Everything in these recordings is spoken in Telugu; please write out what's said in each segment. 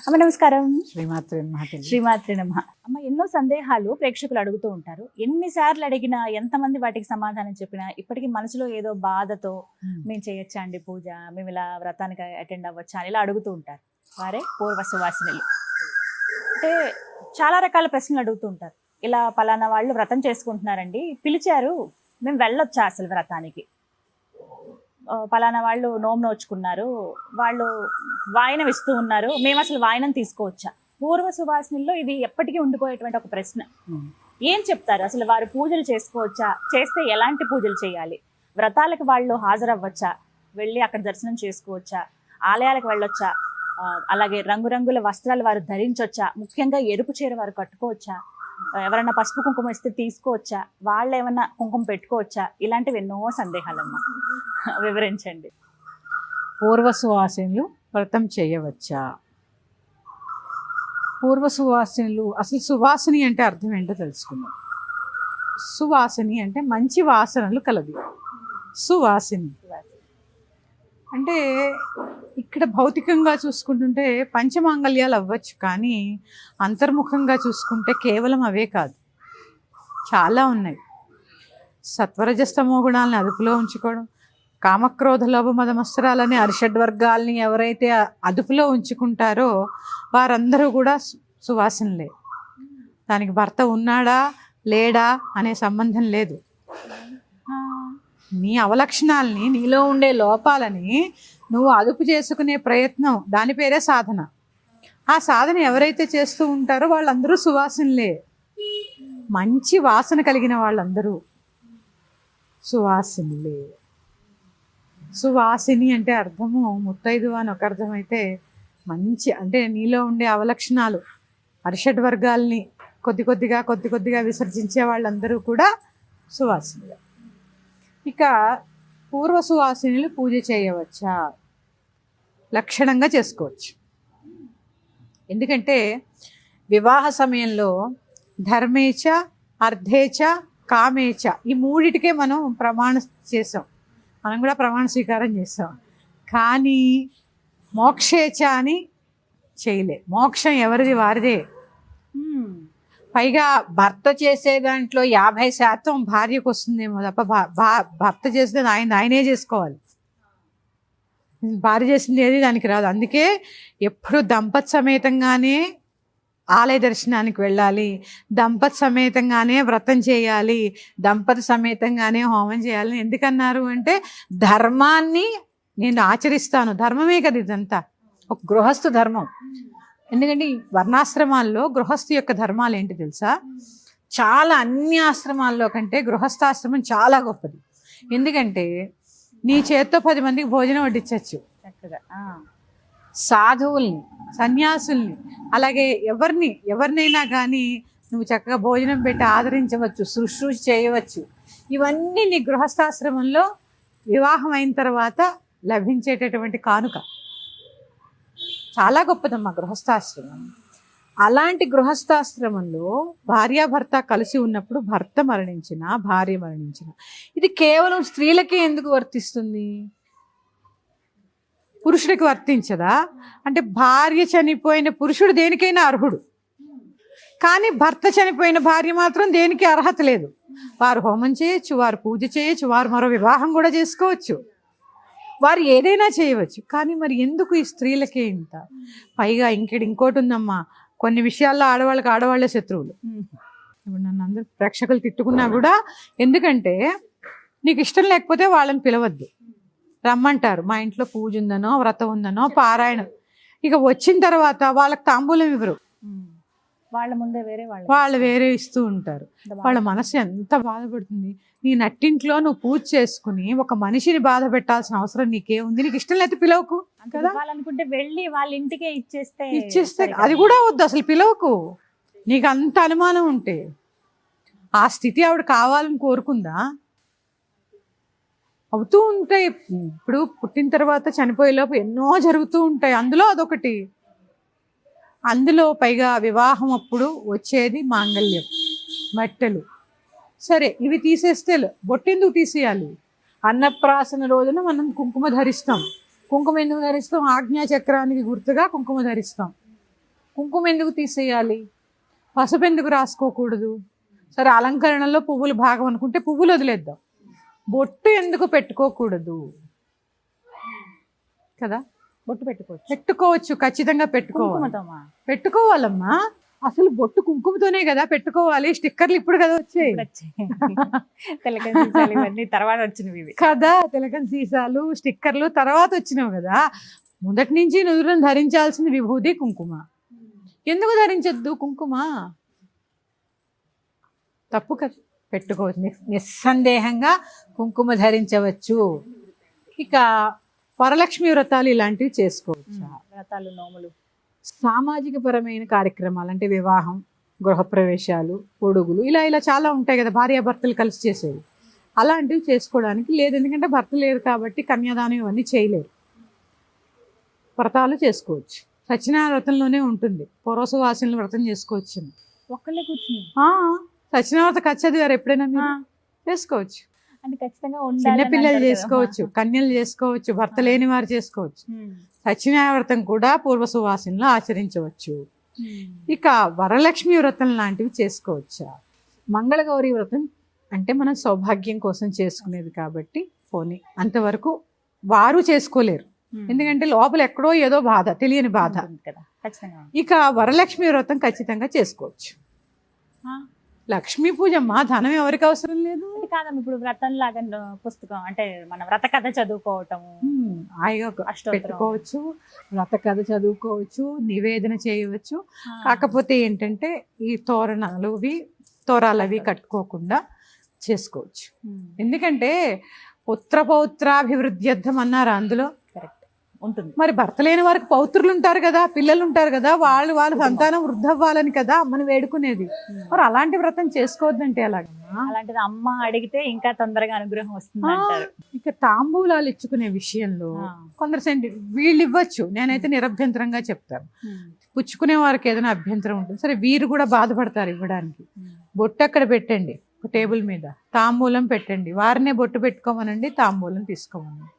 అమ్మ నమస్కారం. శ్రీమాత్రే నమః. శ్రీమాత్రే నమః. అమ్మ, ఎన్నో సందేహాలు ప్రేక్షకులు అడుగుతూ ఉంటారు. ఎన్నిసార్లు అడిగినా, ఎంతమంది వాటికి సమాధానం చెప్పినా ఇప్పటికీ మనసులో ఏదో బాధతో మేము చేయొచ్చా అండి పూజ, మేము ఇలా వ్రతానికి అటెండ్ అవ్వచ్చా అని ఇలా అడుగుతూ ఉంటారు. వారే పూర్వ సువాసినులు. అంటే చాలా రకాల ప్రశ్నలు అడుగుతూ ఉంటారు. ఇలా పలానా వాళ్ళు వ్రతం చేసుకుంటున్నారండి, పిలిచారు, మేము వెళ్ళొచ్చా అసలు వ్రతానికి? పలానా వాళ్ళు నోము నోచుకున్నారు, వాళ్ళు వాయనం ఇస్తూ ఉన్నారు, మేము అసలు వాయనం తీసుకోవచ్చా? పూర్వ సువాసినుల్లో ఇది ఎప్పటికీ ఉండిపోయేటువంటి ఒక ప్రశ్న. ఏం చెప్తారు అసలు? వారు పూజలు చేసుకోవచ్చా? చేస్తే ఎలాంటి పూజలు చేయాలి? వ్రతాలకు వాళ్ళు హాజరవ్వచ్చా? వెళ్ళి అక్కడ దర్శనం చేసుకోవచ్చా? ఆలయాలకు వెళ్ళొచ్చా? అలాగే రంగురంగుల వస్త్రాలు వారు ధరించవచ్చా? ముఖ్యంగా ఎరుపు చీర వారు కట్టుకోవచ్చా? ఎవరన్నా పసుపు కుంకుమ ఇస్తే తీసుకోవచ్చా? వాళ్ళు ఏమన్నా కుంకుమ పెట్టుకోవచ్చా? ఇలాంటివి ఎన్నో సందేహాలమ్మా, వివరించండి. పూర్వ సువాసినులు వ్రతం చేయవచ్చా? పూర్వ సువాసినులు, అసలు సువాసిని అంటే అర్థం ఏంటో తెలుసుకుందాం. సువాసిని అంటే మంచి వాసనలు కలది. సువాసిని అంటే ఇక్కడ భౌతికంగా చూసుకుంటుంటే పంచమాంగళ్యాలు అవ్వచ్చు, కానీ అంతర్ముఖంగా చూసుకుంటే కేవలం అవే కాదు, చాలా ఉన్నాయి. సత్వరజస్తమో గుణాలను అదుపులో ఉంచుకోవడం, కామక్రోధ లోభ మదమత్సరాలని అరిషడ్వర్గాల్ని ఎవరైతే అదుపులో ఉంచుకుంటారో వారందరూ కూడా సువాసనలే. దానికి భర్త ఉన్నాడా లేడా అనే సంబంధం లేదు. నీ అవలక్షణాలని, నీలో ఉండే లోపాలని నువ్వు అదుపు చేసుకునే ప్రయత్నం, దాని పేరే సాధన. ఆ సాధన ఎవరైతే చేస్తూ ఉంటారో వాళ్ళందరూ సువాసనలే. మంచి వాసన కలిగిన వాళ్ళందరూ సువాసినులే. సువాసిని అంటే అర్థము ముత్తైదు అని ఒక అర్థం అయితే, మంచి అంటే నీలో ఉండే అవలక్షణాలు, అరిషడ్ వర్గాల్ని కొద్ది కొద్దిగా విసర్జించే వాళ్ళందరూ కూడా సువాసినులే. ఇక పూర్వ సువాసినులు పూజ చేయవచ్చా? లక్షణంగా చేసుకోవచ్చు. ఎందుకంటే వివాహ సమయంలో ధర్మేచ, అర్థేచ, కామేచ ఈ మూడిటికే మనం ప్రమాణ చేసాం, మనం కూడా ప్రమాణ స్వీకారం చేసాం. కానీ మోక్షేచ అని చేయలే. మోక్షం ఎవరిది వారిదే. పైగా భర్త చేసే దాంట్లో 50% భార్యకు వస్తుందేమో తప్ప భర్త చేస్తే ఆయనే చేసుకోవాలి. భార్య చేసింది ఏది దానికి రాదు. అందుకే ఎప్పుడు దంపతి సమేతంగానే ఆలయ దర్శనానికి వెళ్ళాలి, దంపతి సమేతంగానే వ్రతం చేయాలి, దంపతి సమేతంగానే హోమం చేయాలని ఎందుకన్నారు అంటే, ధర్మాన్ని నేను ఆచరిస్తాను. ధర్మమే కదా ఇదంతా, ఒక గృహస్థు ధర్మం. ఎందుకంటే ఈ వర్ణాశ్రమాల్లో గృహస్థు యొక్క ధర్మాలు ఏంటి తెలుసా? చాలా అన్ని ఆశ్రమాల్లో కంటే గృహస్థాశ్రమం చాలా గొప్పది. ఎందుకంటే నీ చేత్తో 10 మందికి భోజనం వడ్డించవచ్చు చక్కగా. సాధువుల్ని, సన్యాసుల్ని, అలాగే ఎవరినైనా కానీ నువ్వు చక్కగా భోజనం పెట్టి ఆదరించవచ్చు, శుశ్రూష చేయవచ్చు. ఇవన్నీ నీ గృహస్థాశ్రమంలో వివాహం అయిన తర్వాత లభించేటటువంటి కానుక. చాలా గొప్పదమ్మా గృహస్థాశ్రమం. అలాంటి గృహస్థాశ్రమంలో భార్యాభర్త కలిసి ఉన్నప్పుడు భర్త మరణించిన, భార్య మరణించిన, ఇది కేవలం స్త్రీలకే ఎందుకు వర్తిస్తుంది? పురుషుడికి వర్తించదా? అంటే భార్య చనిపోయిన పురుషుడు దేనికైనా అర్హుడు, కానీ భర్త చనిపోయిన భార్య మాత్రం దేనికి అర్హత లేదు. వారు హోమం చేయొచ్చు, వారు పూజ చేయొచ్చు, వారు మరో వివాహం కూడా చేసుకోవచ్చు, వారు ఏదైనా చేయవచ్చు. కానీ మరి ఎందుకు ఈ స్త్రీలకే ఇంత? పైగా ఇంకోటి ఉందమ్మా, కొన్ని విషయాల్లో ఆడవాళ్ళే శత్రువులు. ఇప్పుడు నన్ను అందరూ ప్రేక్షకులు తిట్టుకున్నా కూడా, ఎందుకంటే నీకు ఇష్టం లేకపోతే వాళ్ళని పిలవద్దు, రమ్మంటారు. మా ఇంట్లో పూజ ఉందనో, వ్రతం ఉందనో, పారాయణం. ఇక వచ్చిన తర్వాత వాళ్ళకి తాంబూలం ఇవ్వరు, వాళ్ళ ముందే వాళ్ళు వేరే ఇస్తూ ఉంటారు. వాళ్ళ మనసు ఎంత బాధపడుతుంది. నీ నట్టింట్లో నువ్వు పూజ చేసుకుని ఒక మనిషిని బాధ పెట్టాల్సిన అవసరం నీకేముంది? నీకు ఇష్టం లేకపోతే పిలవకు కదా. వాళ్ళనుకుంటే వెళ్ళి వాళ్ళ ఇంటికే ఇచ్చేస్తే అది కూడా వద్దు, అసలు పిలవకు. నీకు అంత అనుమానం ఉంటే ఆ స్థితి ఆవిడ కావాలని కోరుకుందా? అవుతూ ఉంటాయి. ఇప్పుడు పుట్టిన తర్వాత చనిపోయేలోపు ఎన్నో జరుగుతూ ఉంటాయి, అందులో అదొకటి. అందులో పైగా వివాహం అప్పుడు వచ్చేది మాంగళ్యం, బట్టలు. సరే, ఇవి తీసేస్తే బొట్టెందుకు తీసేయాలి? అన్నప్రాసన రోజున మనం కుంకుమ ధరిస్తాం. కుంకుమ ఎందుకు ధరిస్తాం? ఆజ్ఞా చక్రానికి గుర్తుగా కుంకుమ ధరిస్తాం. కుంకుమ ఎందుకు తీసేయాలి, పసుపు ఎందుకు రాసుకోకూడదు, సరే అలంకరణలో పువ్వులు భాగం అనుకుంటే పువ్వులు వదిలేద్దాం, బొట్టు ఎందుకు పెట్టుకోకూడదు కదా? బొట్టు పెట్టుకోవచ్చు. పెట్టుకోవచ్చు, ఖచ్చితంగా పెట్టుకోవాలి, కుంకుమతోమా? పెట్టుకోవాలమ్మా. అసలు బొట్టు కుంకుమతోనే కదా పెట్టుకోవాలి, స్టిక్కర్లు ఇప్పుడు కదా వచ్చాయి ఇప్పుడు వచ్చాయి. తెలకం సీసాలు ఇవన్నీ తర్వాత వచ్చినవి ఇవి. కదా, తిలకం సీసాలు స్టిక్కర్లు తర్వాత వచ్చినావు కదా. మొదటి నుంచి నుదురును ధరించాల్సిన విభూది కుంకుమ, ఎందుకు ధరించొద్దు కుంకుమ? తప్పు కదా, పెట్టుకోవచ్చు, నిస్సందేహంగా కుంకుమ ధరించవచ్చు. ఇక వరలక్ష్మి వ్రతాలు ఇలాంటివి చేసుకోవచ్చు. వ్రతాలు, నోములు, సామాజిక పరమైన కార్యక్రమాలు అంటే వివాహం, గృహప్రవేశాలు, పొడుగులు, ఇలా ఇలా చాలా ఉంటాయి కదా, భార్యాభర్తలు కలిసి చేసేవి. అలాంటివి చేసుకోవడానికి లేదు, ఎందుకంటే భర్త లేరు కాబట్టి కన్యాదానం ఇవన్నీ చేయలేరు. వ్రతాలు చేసుకోవచ్చు. సత్యనారాయణ వ్రతంలోనే ఉంటుంది, పూర్వసువాసినులు వ్రతం చేసుకోవచ్చు. ఒక్కళ్ళే కూర్చుని సత్యనారాయణ వ్రత కచ్చది వారు ఎప్పుడైనా మీరు చేసుకోవచ్చు. అంటే ఖచ్చితంగా ఉండాలి. చిన్నపిల్లలు చేసుకోవచ్చు, కన్యలు చేసుకోవచ్చు, భర్త లేని వారు చేసుకోవచ్చు. సత్యనారాయణ వ్రతం కూడా పూర్వ సువాసినులు ఆచరించవచ్చు. ఇక వరలక్ష్మి వ్రతం లాంటివి చేసుకోవచ్చా? మంగళగౌరి వ్రతం అంటే మనం సౌభాగ్యం కోసం చేసుకునేది కాబట్టి పోనీ అంతవరకు వారు చేసుకోలేరు, ఎందుకంటే లోపల ఎక్కడో ఏదో బాధ, తెలియని బాధ కదా. ఖచ్చితంగా. ఇక వరలక్ష్మి వ్రతం ఖచ్చితంగా చేసుకోవచ్చు. లక్ష్మీ పూజమ్మ, ధనం ఎవరికి అవసరం లేదు. కాదమ్మ, ఇప్పుడు వ్రతం లాగా పుస్తకం అంటే మన వ్రత కథ చదువుకోవటము, హాయిగా పెట్టుకోవచ్చు, వ్రత కథ చదువుకోవచ్చు, నివేదన చేయవచ్చు. కాకపోతే ఏంటంటే ఈ తోరాలు అవి కట్టుకోకుండా చేసుకోవచ్చు. ఎందుకంటే పుత్ర పౌత్రాభివృద్ధ్యర్థం అన్నారు అందులో, ఉంటుంది. మరి భర్త లేని వారికి పౌత్రులు ఉంటారు కదా, పిల్లలు ఉంటారు కదా, వాళ్ళ సంతానం వృద్ధవ్వాలని కదా అమ్మని వేడుకునేది. మరి అలాంటి వ్రతం చేసుకోవద్దంటే ఎలాగమ్మా? అలాంటిది అమ్మ అడిగితే ఇంకా తొందరగా అనుగ్రహం వస్తుంది అంటారు. ఇక తాంబూలాలు ఇచ్చుకునే విషయంలో కొందరు వీళ్ళు ఇవ్వచ్చు, నేనైతే నిరభ్యంతరంగా చెప్తాను. పుచ్చుకునే వారికి ఏదైనా అభ్యంతరం ఉంటుంది, సరే వీరు కూడా బాధపడతారు ఇవ్వడానికి. బొట్టు అక్కడ పెట్టండి, ఒక టేబుల్ మీద తాంబూలం పెట్టండి, వారినే బొట్టు పెట్టుకోమనండి, తాంబూలం తీసుకోమనండి.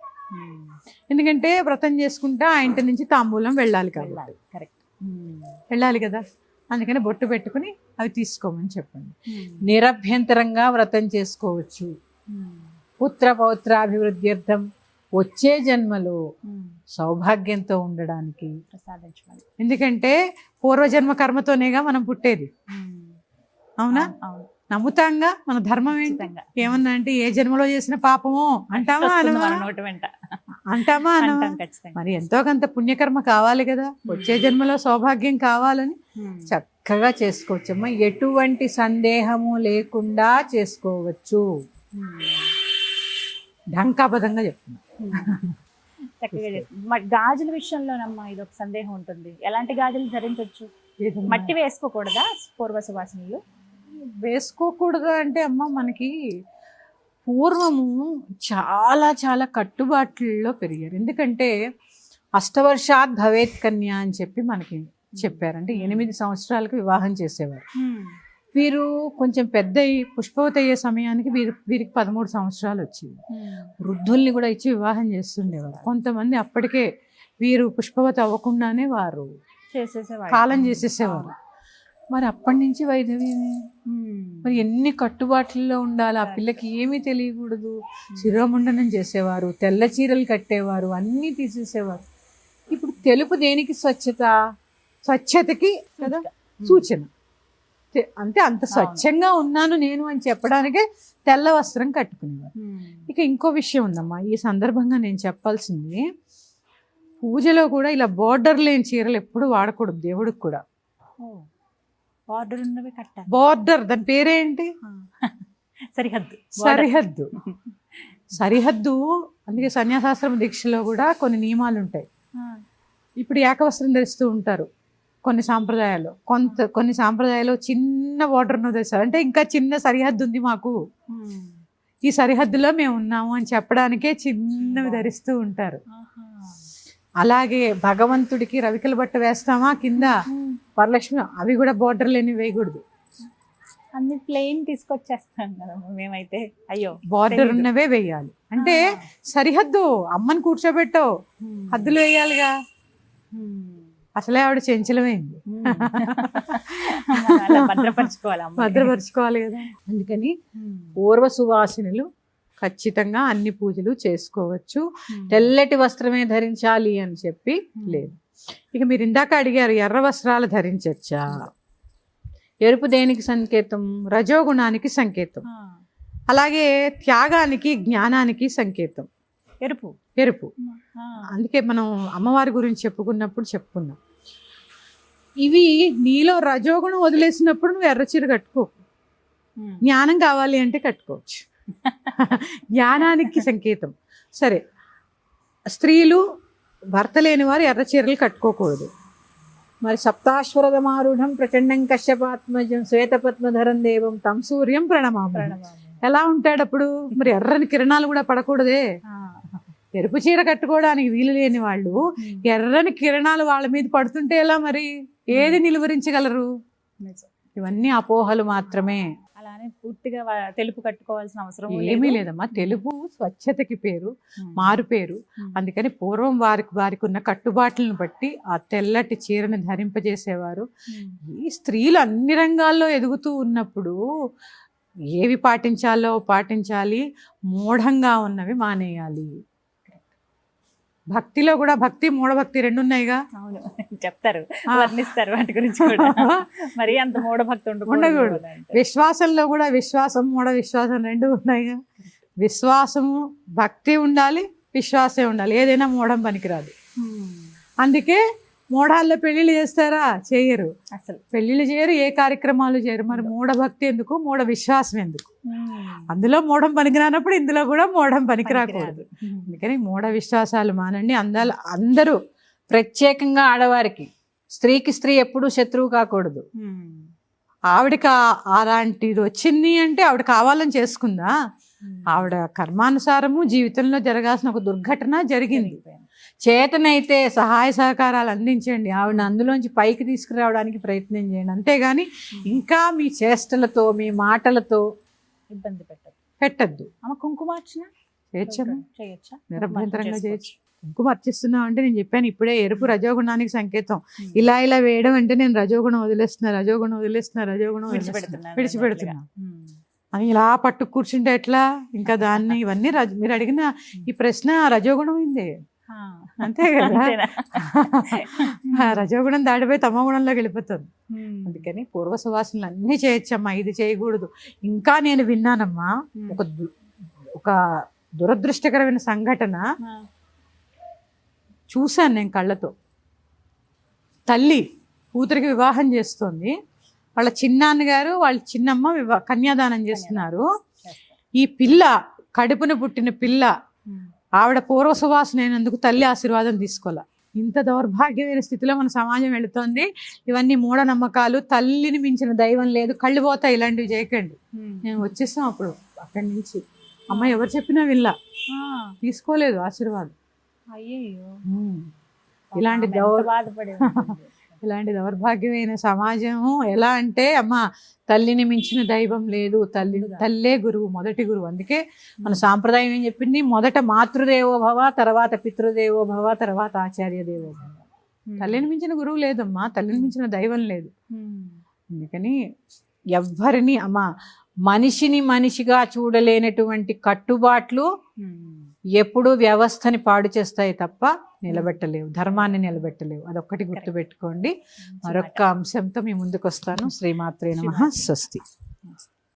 ఎందుకంటే వ్రతం చేసుకుంటే ఆ ఇంటి నుంచి తాంబూలం వెళ్ళాలి కాబట్టి, వెళ్ళాలి కదా, అందుకని బొట్టు పెట్టుకుని అవి తీసుకోమని చెప్పండి. నిరభ్యంతరంగా వ్రతం చేసుకోవచ్చు. పుత్ర పౌత్రాభివృద్ధ్యర్థం, వచ్చే జన్మలో సౌభాగ్యంతో ఉండడానికి ప్రసాదించమని. ఎందుకంటే పూర్వజన్మ కర్మతోనేగా మనం పుట్టేది, అవునా? నమ్ముతాంగా. మన ధర్మం ఏంటి ఏమన్నా అంటే ఏ జన్మలో చేసిన పాపమో అంటామా మరి ఎంతో కొంత పుణ్యకర్మ కావాలి కదా, వచ్చే జన్మలో సౌభాగ్యం కావాలని చక్కగా చేసుకోవచ్చమ్మా, ఎటువంటి సందేహము లేకుండా చేసుకోవచ్చు. ఢంకాబద్ధంగా చెప్తున్నా. చక్కగా చేస్తుంది. గాజుల విషయంలోనమ్మా ఇది ఒక సందేహం ఉంటుంది, ఎలాంటి గాజులు ధరించవచ్చు? మట్టి వేసుకోకూడదా పూర్వ సువాసినులు? వేసుకోకూడదు అంటే అమ్మ, మనకి పూర్వము చాలా చాలా కట్టుబాట్లలో పెరిగారు. ఎందుకంటే అష్టవర్షాత్ భవేత్ కన్య అని చెప్పి మనకి చెప్పారు. అంటే 8 సంవత్సరాలకు వివాహం చేసేవారు. వీరు కొంచెం పెద్ద పుష్పవతి అయ్యే సమయానికి వీరికి 13 సంవత్సరాలు వచ్చేవి. వృద్ధుల్ని కూడా ఇచ్చి వివాహం చేస్తుండేవారు. కొంతమంది అప్పటికే వీరు పుష్పవతి అవ్వకుండానే వారు కాలం చేసేసేవారు. మరి అప్పటి నుంచి వైదవ్యమే. మరి ఎన్ని కట్టుబాట్లలో ఉండాలి, ఆ పిల్లకి ఏమీ తెలియకూడదు. శిరోముండనం చేసేవారు, తెల్ల చీరలు కట్టేవారు, అన్నీ తీసేసేవారు. ఇప్పుడు తెలుపు దేనికి? స్వచ్ఛతకి కదా సూచన. అంటే అంత స్వచ్ఛంగా ఉన్నాను నేను అని చెప్పడానికే తెల్ల వస్త్రం కట్టుకునేవారు. ఇక ఇంకో విషయం ఉందమ్మా, ఈ సందర్భంగా నేను చెప్పాల్సింది, పూజలో కూడా ఇలా బోర్డర్ లేని చీరలు ఎప్పుడు వాడకూడదు. దేవుడికి కూడా బార్డర్ ఉన్నవి కట్టాలి. బార్డర్, దాని పేరేంటి? సరిహద్దు. అందుకే సన్యాసాశ్రమ దీక్షలో కూడా కొన్ని నియమాలు ఉంటాయి. ఇప్పుడు ఏకవస్త్రం ధరిస్తూ ఉంటారు కొన్ని సాంప్రదాయాలు, కొన్ని సాంప్రదాయాలు చిన్న బార్డర్ను ధరిస్తారు. అంటే ఇంకా చిన్న సరిహద్దు ఉంది మాకు, ఈ సరిహద్దులో మేము ఉన్నాము అని చెప్పడానికే చిన్నవి ధరిస్తూ ఉంటారు. అలాగే భగవంతుడికి రవికల బట్ట వేస్తామా కింద, వరలక్ష్మి అవి కూడా బోర్డర్ లేని వేయకూడదు, అన్ని ప్లెయిన్ తీసుకొచ్చేస్తాం కదా మేమైతే. అయ్యో, బార్డర్ ఉన్నవే వేయాలి. అంటే సరిహద్దు, అమ్మని కూర్చోబెట్టో హద్దులు వేయాలిగా. అసలే ఆవిడ చెంచలమైంది. మనం అలా భద్రపరచుకోవాలి అమ్మని. భద్రపరచుకోవాలి కదా. అందుకని పూర్వ సువాసినులు ఖచ్చితంగా అన్ని పూజలు చేసుకోవచ్చు. తెల్లటి వస్త్రమే ధరించాలి అని చెప్పి లేదు. ఇక మీరు ఇందాక అడిగారు ఎర్ర వస్త్రాలు ధరించచ్చా. ఎరుపు దేనికి సంకేతం? రజోగుణానికి సంకేతం. అలాగే త్యాగానికి, జ్ఞానానికి సంకేతం ఎరుపు. ఎరుపు. అందుకే మనం అమ్మవారి గురించి చెప్పుకున్నాం. ఇవి నీలో రజోగుణం వదిలేసినప్పుడు నువ్వు ఎర్ర చీర కట్టుకో. జ్ఞానం కావాలి అంటే కట్టుకోవచ్చు. జ్ఞానానికి సంకేతం. సరే, స్త్రీలు భర్త లేని వారు ఎర్ర చీరలు కట్టుకోకూడదు. మరి సప్తాశ్వరథమారూఢం ప్రచండం కశ్యపాత్మజం శ్వేతపద్మధరం దేవం తం సూర్యం ప్రణమామి. ఎలా ఉంటాడు అప్పుడు? మరి ఎర్రని కిరణాలు కూడా పడకూడదే. ఎరుపు చీర కట్టుకోవడానికి వీలు లేని వాళ్ళు ఎర్రని కిరణాలు వాళ్ళ మీద పడుతుంటే ఎలా? మరి ఏది నిలువరించగలరు? ఇవన్నీ అపోహలు మాత్రమే. అలానే పూర్తిగా తెలుపు కట్టుకోవాల్సిన అవసరం ఏమీ లేదమ్మా. తెలుపు స్వచ్ఛతకి పేరు, మారు పేరు. అందుకని పూర్వం వారికి ఉన్న కట్టుబాట్లను బట్టి ఆ తెల్లటి చీరని ధరింపజేసేవారు. ఈ స్త్రీలు అన్ని రంగాల్లో ఎదుగుతూ ఉన్నప్పుడు ఏవి పాటించాలో పాటించాలి, మూఢంగా ఉన్నవి మానేయాలి. భక్తిలో కూడా భక్తి, మూఢభక్తి రెండు ఉన్నాయిగా. అవును, చెప్తారు, వర్ణిస్తారు వాటి గురించి కూడా. మరి అంత మూఢభక్తి ఉండకూడదు. విశ్వాసంలో కూడా విశ్వాసం, మూఢ విశ్వాసం రెండు ఉన్నాయిగా. విశ్వాసము, భక్తి ఉండాలి, విశ్వాసే ఉండాలి. ఏదైనా మూఢం పనికిరాదు. అందుకే మూఢాల్లో పెళ్లిళ్ళు చేస్తారా? చేయరు. అసలు పెళ్లిళ్ళు చేయరు, ఏ కార్యక్రమాలు చేయరు. మరి మూఢభక్తి ఎందుకు, మూఢ విశ్వాసం ఎందుకు? అందులో మూఢం పనికిరానప్పుడు ఇందులో కూడా మూఢం పనికిరాకూడదు. అందుకని మూఢ విశ్వాసాలు మానండి. అందరూ, ప్రత్యేకంగా ఆడవారికి, స్త్రీకి స్త్రీ ఎప్పుడూ శత్రువు కాకూడదు. ఆవిడకి అలాంటిది వచ్చింది అంటే ఆవిడ కావాలని చేసుకుందా? ఆవిడ కర్మానుసారము జీవితంలో జరగాల్సిన ఒక దుర్ఘటన జరిగింది. చేతనైతే సహాయ సహకారాలు అందించండి, ఆవిడ అందులోంచి పైకి తీసుకురావడానికి ప్రయత్నం చేయండి. అంతేగాని ఇంకా మీ చేష్టలతో, మీ మాటలతో ఇబ్బంది పెట్టద్దు. అమ్మ కుంకుమార్చన చేయొచ్చా? నిరభ్యంతరంగా చేయొచ్చు. కుంకుమ అర్చిస్తున్నావు అంటే నేను చెప్పాను ఇప్పుడే, ఎరుపు రజోగుణానికి సంకేతం. ఇలా వేయడం అంటే నేను రజోగుణం వదిలేస్తున్నా విడిచిపెడుతున్నా అని ఇలా పట్టు కూర్చుంటే ఎట్లా? ఇంకా దాన్ని ఇవన్నీ మీరు అడిగిన ఈ ప్రశ్న రజోగుణం అయింది అంతే కదా. రజోగుణం దాడిపోయి తమోగుణంలోకి వెళ్ళిపోతుంది. అందుకని పూర్వ సువాసనలు అన్నీ చేయొచ్చమ్మా, ఇది చేయకూడదు. ఇంకా నేను విన్నానమ్మా ఒక దురదృష్టకరమైన సంఘటన చూశాను నేను కళ్ళతో. తల్లి కూతురికి వివాహం చేస్తోంది. వాళ్ళ చిన్నాన్నగారు, వాళ్ళ చిన్నమ్మ కన్యాదానం చేస్తున్నారు. ఈ పిల్ల, కడుపున పుట్టిన పిల్ల, ఆవిడ పూర్వ సువాసన అయినందుకు తల్లి ఆశీర్వాదం తీసుకోలే. ఇంత దౌర్భాగ్యమైన స్థితిలో మన సమాజం వెళుతోంది. ఇవన్నీ మూఢనమ్మకాలు. తల్లిని మించిన దైవం లేదు. కళ్ళు పోతాయి, ఇలాంటివి చేయకండి. నేను వచ్చేసాం అప్పుడు అక్కడి నుంచి. అమ్మ ఎవరు చెప్పినా విల్లా, తీసుకోలేదు ఆశీర్వాదం. అయ్యో, ఇలాంటి దౌర్భాగ్యమైన సమాజము. ఎలా అంటే అమ్మ తల్లిని మించిన దైవం లేదు, తల్లే గురువు, మొదటి గురువు. అందుకే మన సాంప్రదాయం ఏం చెప్పింది? మొదట మాతృదేవో భవ, తర్వాత పితృదేవో భవ, తర్వాత ఆచార్య దేవో భవ. తల్లిని మించిన గురువు లేదమ్మా, తల్లిని మించిన దైవం లేదు. అందుకని ఎవ్వరిని మనిషిని మనిషిగా చూడలేనటువంటి కట్టుబాట్లు ఎప్పుడూ వ్యవస్థని పాడు చేస్తాయి తప్ప నిలబెట్టలేవు, ధర్మాన్ని నిలబెట్టలేవు. అదొక్కటి గుర్తుపెట్టుకోండి. మరొక అంశంతో మీ ముందుకు వస్తాను. శ్రీమాత్రే నమః. స్వస్తి.